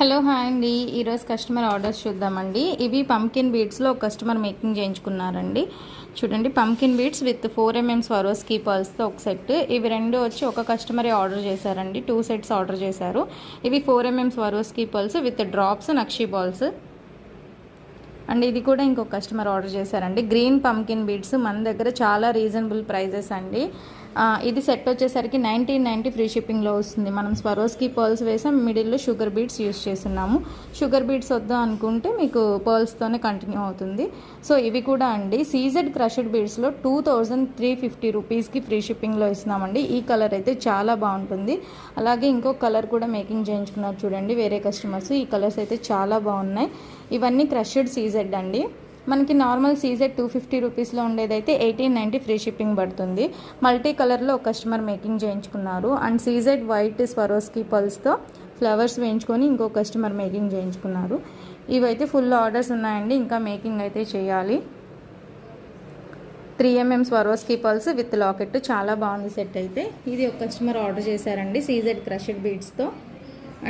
Hello hi అండి. ఈరోజు customer orders చూద్దామండి. ఇవి పంకిన్ బీడ్స్లో ఒక కస్టమర్ మేకింగ్ చేయించుకున్నారండి. చూడండి, pumpkin beads with 4mm Swarovski పర్ల్స్తో ఒక సెట్. ఇవి రెండు వచ్చి ఒక కస్టమరే ఆర్డర్ చేశారండి. 2 సెట్స్ ఆర్డర్ చేశారు. ఇవి 4mm Swarovski pearls with drops nakshi balls and ఇది కూడా ఇంకొక కస్టమర్ ఆర్డర్ చేశారండి. గ్రీన్ పంకిన్ బీడ్స్ మన దగ్గర చాలా రీజనబుల్ ప్రైజెస్ అండి. ఇది సెట్ వచ్చేసరికి 1990 ఫ్రీ షిప్పింగ్లో వస్తుంది. మనం స్వరోస్కీ పర్ల్స్ వేసాం, మిడిల్లో షుగర్ బీడ్స్ యూస్ చేస్తున్నాము. షుగర్ బీడ్స్ వద్దాం అనుకుంటే మీకు పర్ల్స్తోనే కంటిన్యూ అవుతుంది. సో ఇవి కూడా అండి సీజెడ్ క్రషడ్ బీడ్స్లో 2350 రూపీస్కి ఫ్రీ షిప్పింగ్లో ఇస్తున్నామండి. ఈ కలర్ అయితే చాలా బాగుంటుంది. అలాగే ఇంకో కలర్ కూడా మేకింగ్ చేయించుకున్నారు చూడండి వేరే కస్టమర్స్. ఈ కలర్స్ అయితే చాలా బాగున్నాయి. ఇవన్నీ క్రషడ్ సీజెడ్ అండి. మనకి నార్మల్ సీజెడ్ 250 రూపీస్లో ఉండేదైతే 1890 ఫ్రీ షిప్పింగ్ పడుతుంది. మల్టీ కలర్లో ఒక కస్టమర్ మేకింగ్ చేయించుకున్నారు. అండ్ సీజెడ్ వైట్ స్వరోస్కీ పర్ల్స్తో ఫ్లవర్స్ వేయించుకొని ఇంకో కస్టమర్ మేకింగ్ చేయించుకున్నారు. ఇవైతే ఫుల్ ఆర్డర్స్ ఉన్నాయండి, ఇంకా మేకింగ్ అయితే చేయాలి. 3mm Swarovski pearls with locket చాలా బాగుంది సెట్ అయితే. ఇది ఒక కస్టమర్ ఆర్డర్ చేశారండి సీజెడ్ క్రషడ్ బీడ్స్తో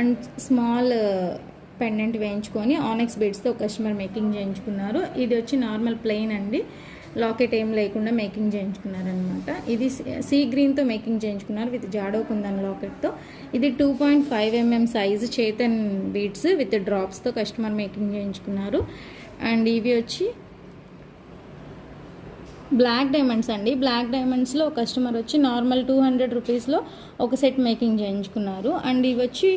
అండ్ స్మాల్ పెండెంట్ వేయించుకొని ఆనెక్స్ బీడ్స్తో ఒక కస్టమర్ మేకింగ్ చేయించుకున్నారు. ఇది వచ్చి నార్మల్ ప్లెయిన్ అండి, లాకెట్ ఏం లేకుండా మేకింగ్ చేయించుకున్నారనమాట. ఇది సీ గ్రీన్తో మేకింగ్ చేయించుకున్నారు విత్ జాడో కుందన్ లాకెట్తో. ఇది 2.5mm సైజు చేతన్ బీడ్స్ విత్ డ్రాప్స్తో కస్టమర్ మేకింగ్ చేయించుకున్నారు. అండ్ ఇవి వచ్చి బ్లాక్ డైమండ్స్ అండి. బ్లాక్ డైమండ్స్లో ఒక కస్టమర్ వచ్చి నార్మల్ 200 రూపీస్లో ఒక సెట్ మేకింగ్ చేయించుకున్నారు. అండ్ ఇవి వచ్చి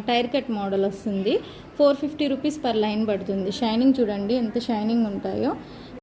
టైర్ కట్ మోడల్ వస్తుంది. 450 రూపీస్ పర్ లైన్ పడుతుంది. షైనింగ్ చూడండి ఎంత షైనింగ్ ఉంటాయో.